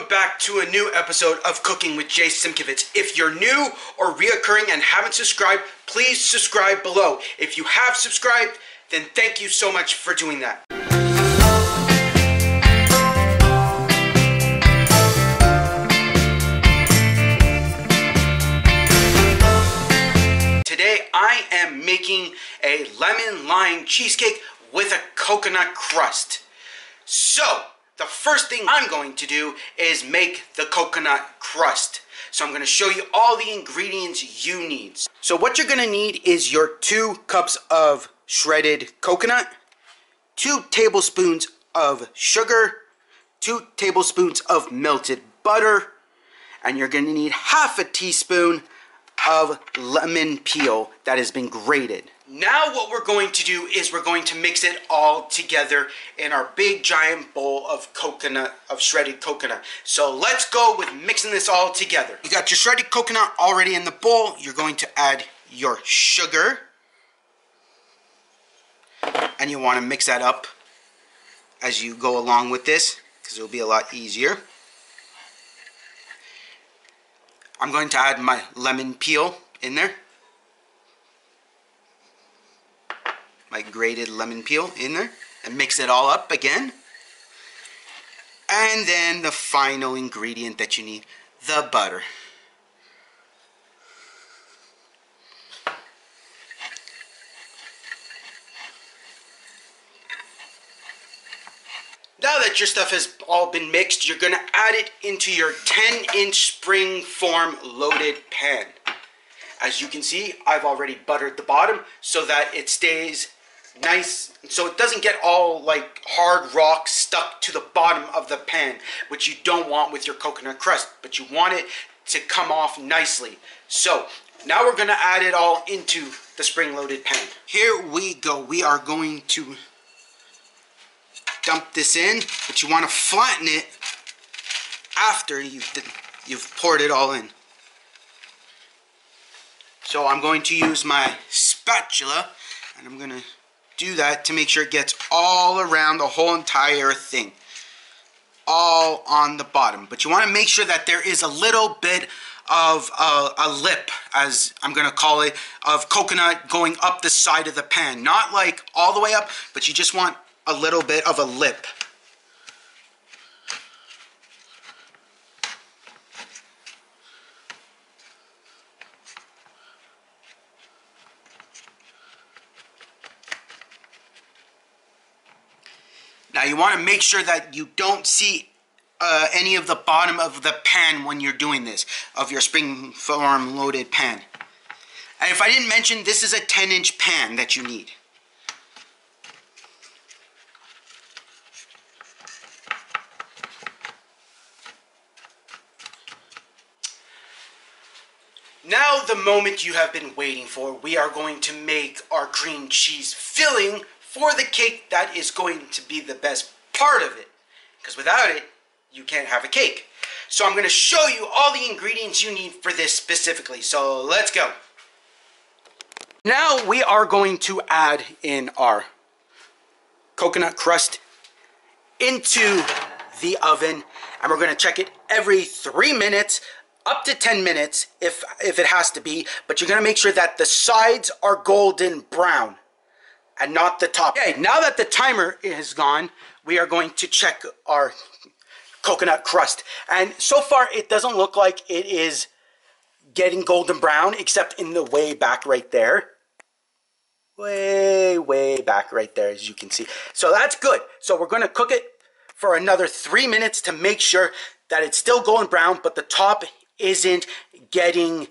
welcome back to a new episode of Cooking with Jay Simkevitz. If you're new or reoccurring and haven't subscribed, please subscribe below. If you have subscribed, then thank you so much for doing that. Today I am making a lemon lime cheesecake with a coconut crust. So, the first thing I'm going to do is make the coconut crust. So I'm going to show you all the ingredients you need. So what you're going to need is your 2 cups of shredded coconut, 2 tablespoons of sugar, 2 tablespoons of melted butter, and you're going to need half a teaspoon of lemon peel that has been grated. Now what we're going to do is we're going to mix it all together in our big giant bowl of coconut, of shredded coconut. So let's go with mixing this all together. You got your shredded coconut already in the bowl. You're going to add your sugar. And you want to mix that up as you go along with this, because it'll be a lot easier. I'm going to add my lemon peel in there. My grated lemon peel in there. And mix it all up again. And then the final ingredient that you need, the butter. Now that your stuff has all been mixed, you're going to add it into your 10-inch springform loaded pan. As you can see, I've already buttered the bottom so that it stays nice, so it doesn't get all like hard rock stuck to the bottom of the pan, which you don't want with your coconut crust, but you want it to come off nicely. So now we're going to add it all into the spring-loaded pan. Here we go. We are going to dump this in, but you want to flatten it after you've poured it all in. So I'm going to use my spatula, and I'm going to do that to make sure it gets all around the whole entire thing. All on the bottom. But you want to make sure that there is a little bit of a lip, as I'm going to call it, of coconut going up the side of the pan. Not like all the way up, but you just want a little bit of a lip. Now you want to make sure that you don't see any of the bottom of the pan when you're doing this, of your springform loaded pan. And if I didn't mention, this is a 10-inch pan that you need. Now the moment you have been waiting for, we are going to make our cream cheese filling for the cake. That is going to be the best part of it, because without it, you can't have a cake. So I'm going to show you all the ingredients you need for this specifically. So let's go. Now we are going to add in our coconut crust into the oven, and we're going to check it every 3 minutes, up to 10 minutes if it has to be, but you're going to make sure that the sides are golden brown and not the top. Okay, now that the timer is gone, we are going to check our coconut crust. And so far, it doesn't look like it is getting golden brown, except in the way back right there. Way back right there, as you can see. So that's good. So we're going to cook it for another 3 minutes to make sure that it's still golden brown, but the top isn't getting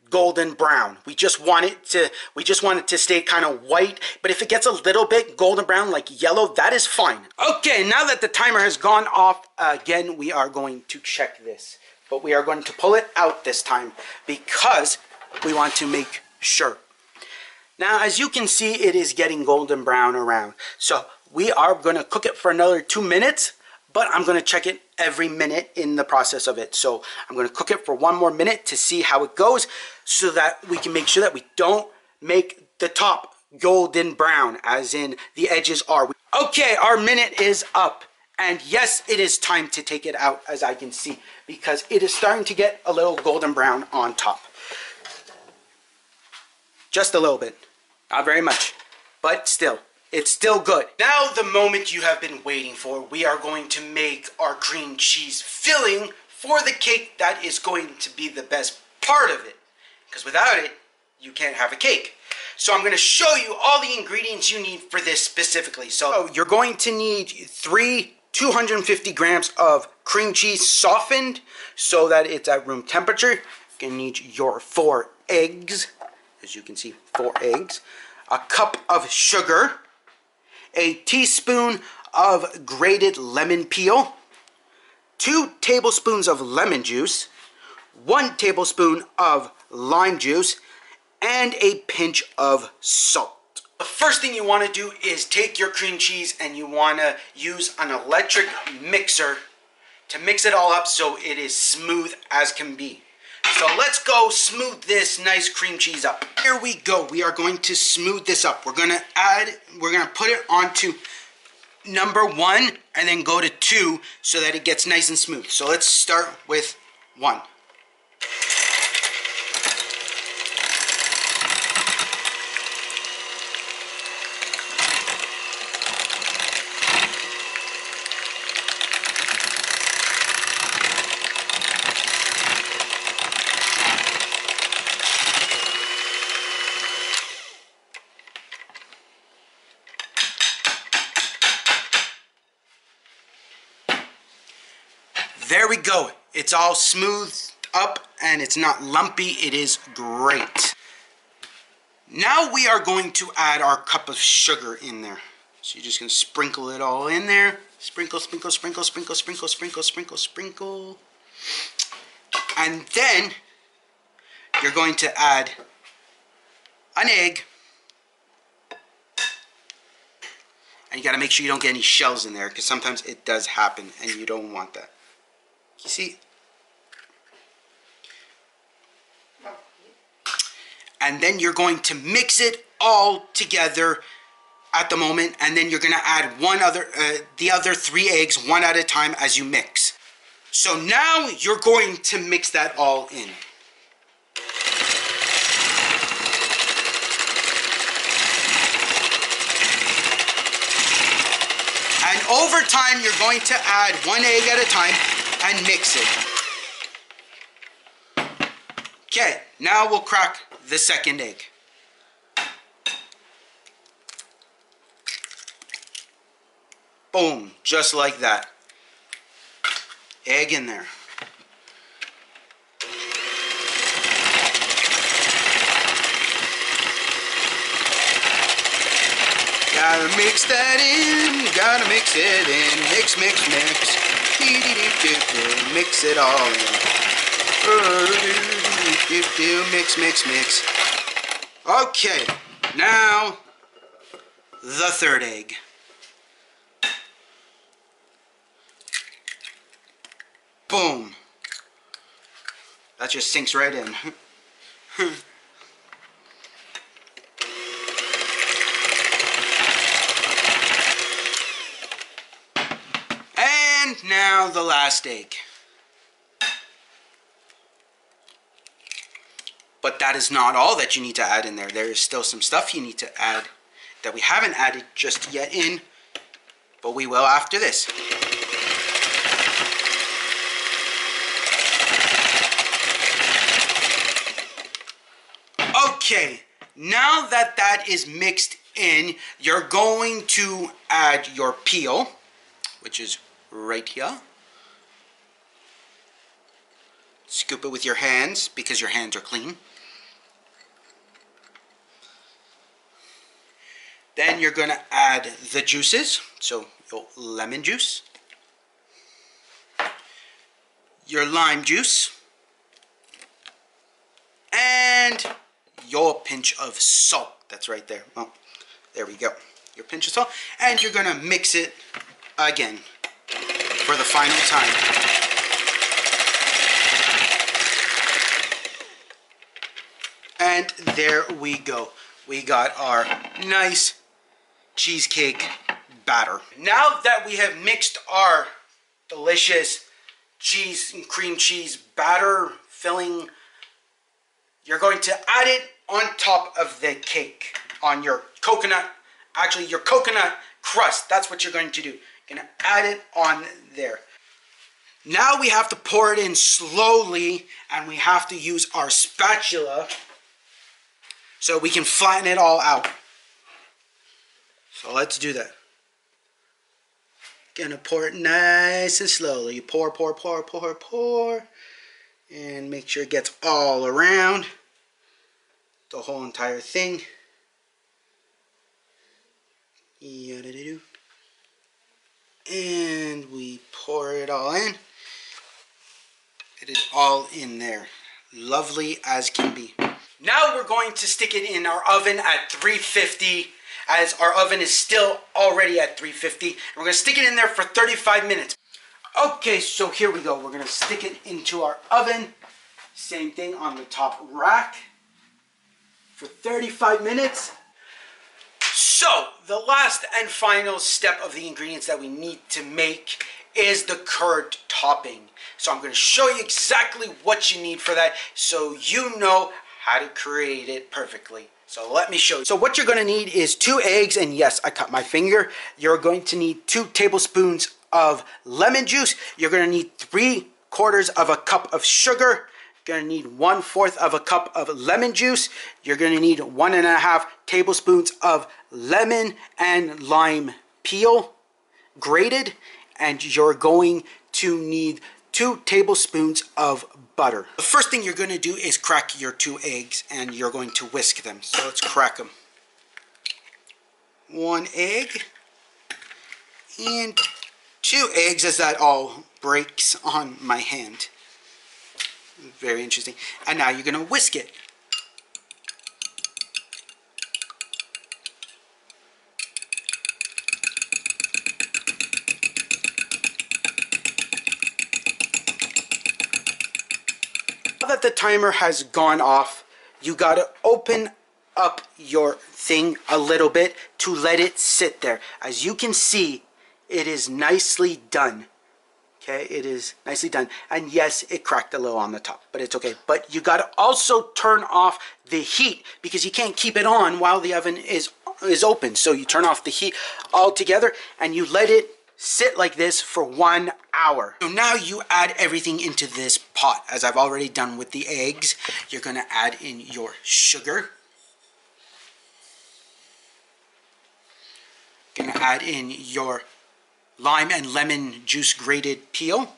golden brown. We just want it to stay kind of white, but if it gets a little bit golden brown, like yellow, that is fine. Okay, now that the timer has gone off, again, we are going to check this, but we are going to pull it out this time because we want to make sure. Now, as you can see, it is getting golden brown around. So we are going to cook it for another 2 minutes, but I'm going to check it every minute in the process of it. So I'm going to cook it for 1 more minute to see how it goes, so that we can make sure that we don't make the top golden brown, as in the edges are. Okay, our minute is up, And yes, it is time to take it out, as I can see, because it is starting to get a little golden brown on top. Just a little bit. Not very much. But still, it's still good. Now the moment you have been waiting for, we are going to make our cream cheese filling for the cake. That is going to be the best part of it. Because without it, you can't have a cake. So I'm going to show you all the ingredients you need for this specifically. So you're going to need 250 grams of cream cheese softened so that it's at room temperature. You're going to need your 4 eggs. As you can see, 4 eggs. A cup of sugar. A teaspoon of grated lemon peel. 2 tablespoons of lemon juice. 1 tablespoon of lime juice. And a pinch of salt. The first thing you want to do is take your cream cheese and you want to use an electric mixer to mix it all up so it is smooth as can be. So let's go smooth this nice cream cheese up. Here we go. We are going to smooth this up. We're going to put it onto number 1 and then go to 2 so that it gets nice and smooth. So let's start with 1. There we go. It's all smoothed up and it's not lumpy. It is great. Now we are going to add our cup of sugar in there. So you're just going to sprinkle it all in there. Sprinkle, sprinkle, sprinkle, sprinkle, sprinkle, sprinkle, sprinkle, sprinkle. And then you're going to add an egg. And you got to make sure you don't get any shells in there because sometimes it does happen and you don't want that. You see? And then you're going to mix it all together at the moment, and then you're going to add the other 3 eggs one at a time as you mix. So now you're going to mix that all in. And over time, you're going to add 1 egg at a time and mix it. Okay, now we'll crack the second egg. Boom, just like that. Egg in there. Gotta mix that in, gotta mix it in. Mix, mix, mix. Mix it all in. Mix, mix, mix. Okay, now the third egg. Boom. That just sinks right in. And now the last egg. But that is not all that you need to add in there. There is still some stuff you need to add that we haven't added just yet in, but we will after this. Okay, now that that is mixed in, you're going to add your peel, which is right here. Scoop it with your hands because your hands are clean. Then you're going to add the juices, so your lemon juice, your lime juice, and your pinch of salt. That's right there. Well, there we go. Your pinch of salt. And you're going to mix it again for the final time. And there we go. We got our nice cheesecake batter. Now that we have mixed our delicious cheese and cream cheese batter filling, you're going to add it on top of the cake, on your coconut, actually your coconut crust. That's what you're going to do. You're going to add it on there. Now we have to pour it in slowly, and we have to use our spatula so we can flatten it all out. So let's do that. Gonna pour it nice and slowly. You pour, pour, pour, pour, pour, and make sure it gets all around the whole entire thing. And we pour it all in. It is all in there. Lovely as can be. Now we're going to stick it in our oven at 350, as our oven is still already at 350. And we're going to stick it in there for 35 minutes. Okay, so here we go. We're going to stick it into our oven. Same thing on the top rack for 35 minutes. So, the last and final step of the ingredients that we need to make is the curd topping. So I'm going to show you exactly what you need for that so you know how to create it perfectly. So let me show you. So what you're going to need is 2 eggs, and yes, I cut my finger. You're going to need 2 tablespoons of lemon juice. You're going to need 3/4 of a cup of sugar. You're going to need 1/4 of a cup of lemon juice. You're going to need 1.5 tablespoons of lemon and lime peel grated, and you're going to need 2 tablespoons of butter. The first thing you're going to do is crack your 2 eggs, and you're going to whisk them. So let's crack them. 1 egg and 2 eggs, as that all breaks on my hand. Very interesting. And now you're going to whisk it. Now that the timer has gone off, you got to open up your thing a little bit to let it sit there. As you can see, it is nicely done. Okay, it is nicely done. And yes, it cracked a little on the top, but it's okay. But you got to also turn off the heat, because you can't keep it on while the oven is open. So you turn off the heat altogether and you let it sit like this for 1 hour. So now you add everything into this pot, as I've already done with the eggs. You're going to add in your sugar. Going to add in your lime and lemon juice grated peel.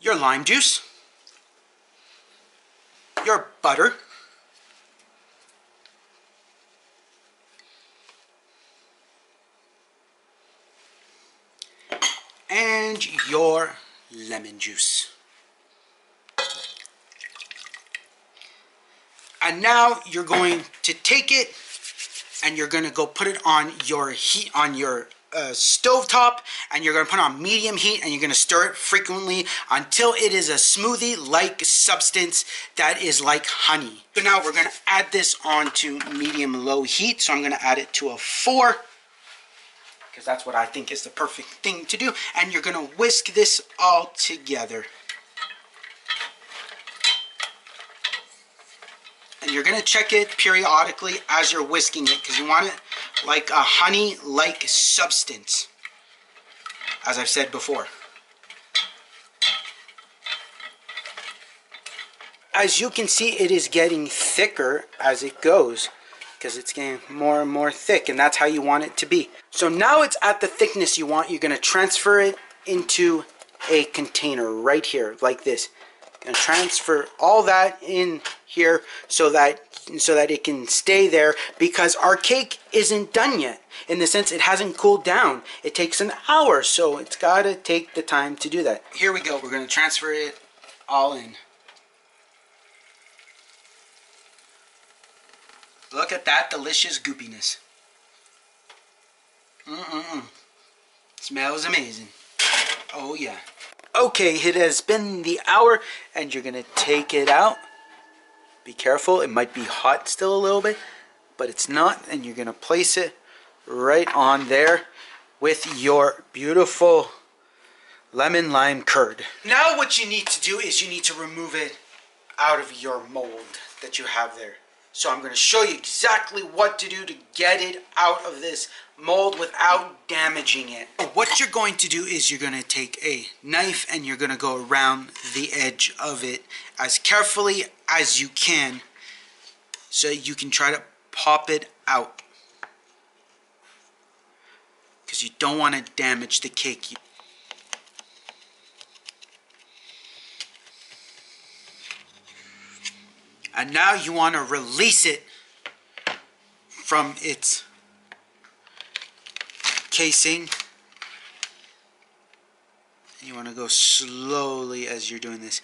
Your lime juice. Your butter. And your lemon juice. And now you're going to take it and you're going to go put it on your heat, on your stove top, and you're going to put it on medium heat, and you're going to stir it frequently until it is a smoothie-like substance that is like honey. So now we're going to add this on to medium-low heat. So I'm going to add it to a 4, because that's what I think is the perfect thing to do. And you're going to whisk this all together. And you're going to check it periodically as you're whisking it, because you want it like a honey-like substance, as I've said before. As you can see, it is getting thicker as it goes, because it's getting more and more thick, and that's how you want it to be. So now it's at the thickness you want. You're going to transfer it into a container right here, like this. Going to transfer all that in here so that it can stay there, because our cake isn't done yet. In the sense, it hasn't cooled down. It takes an hour, so it's got to take the time to do that. Here we go. We're going to transfer it all in. Look at that delicious goopiness. Smells amazing. Oh yeah. Okay, it has been the hour, and you're going to take it out. Be careful, it might be hot still a little bit. but it's not, and you're gonna place it right on there with your beautiful lemon lime curd. Now what you need to do is you need to remove it out of your mold that you have there. So I'm going to show you exactly what to do to get it out of this mold without damaging it. What you're going to do is you're going to take a knife and you're going to go around the edge of it as carefully as you can so you can try to pop it out, because you don't want to damage the cake. And now you want to release it from its casing. You want to go slowly as you're doing this.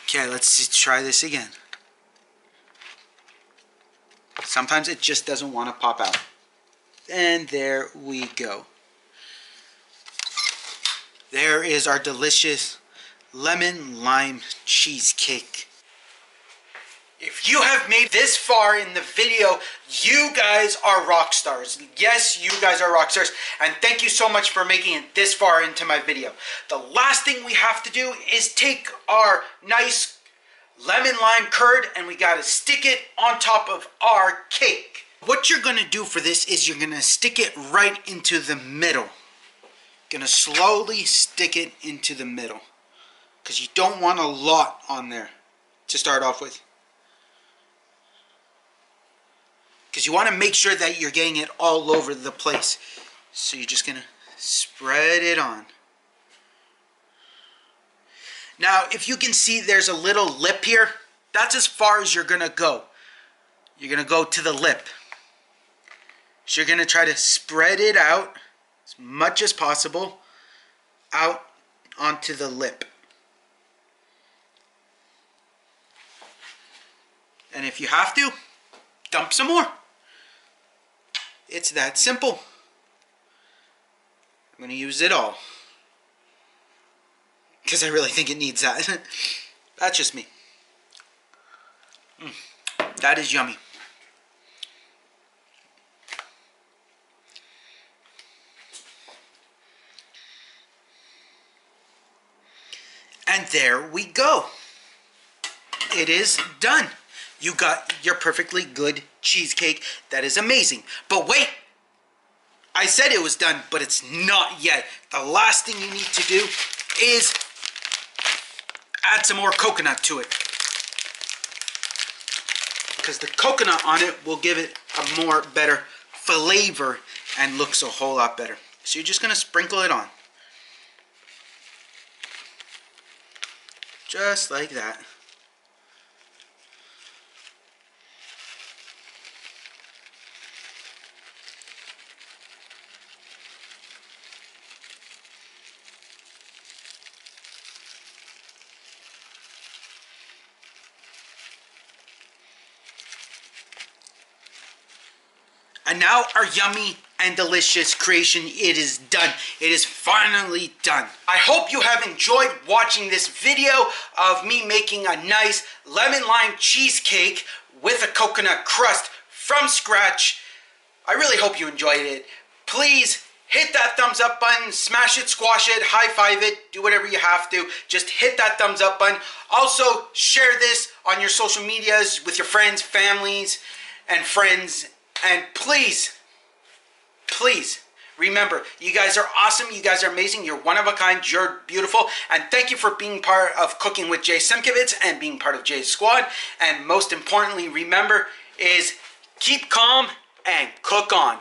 Okay, let's try this again. Sometimes it just doesn't want to pop out. And there we go. There is our delicious lemon lime cheesecake. If you have made this far in the video, you guys are rock stars. Yes, you guys are rock stars. And thank you so much for making it this far into my video. The last thing we have to do is take our nice lemon lime curd and we gotta stick it on top of our cake. What you're going to do for this is you're going to stick it right into the middle. Going to slowly stick it into the middle, because you don't want a lot on there to start off with. Because you want to make sure that you're getting it all over the place. So you're just going to spread it on. Now, if you can see, there's a little lip here. That's as far as you're going to go. You're going to go to the lip. So you're going to try to spread it out as much as possible out onto the lip. And if you have to, dump some more. It's that simple. I'm going to use it all, because I really think it needs that. That's just me. That is yummy. And there we go. It is done. You got your perfectly good cheesecake. That is amazing. But wait, I said it was done, but it's not yet. The last thing you need to do is add some more coconut to it, because the coconut on it will give it a more better flavor and looks a whole lot better. So you're just going to sprinkle it on. Just like that. And now our yummy and delicious creation, it is done. It is finally done. I hope you have enjoyed watching this video of me making a nice lemon lime cheesecake with a coconut crust from scratch. I really hope you enjoyed it. Please hit that thumbs up button, smash it, squash it, high five it, do whatever you have to. Just hit that thumbs up button. Also, share this on your social medias with your friends, families, and friends. And please, please remember, you guys are awesome. You guys are amazing. You're one of a kind. You're beautiful. And thank you for being part of Cooking with Jay Simkowitz and being part of Jay's squad. And most importantly, remember, is keep calm and cook on.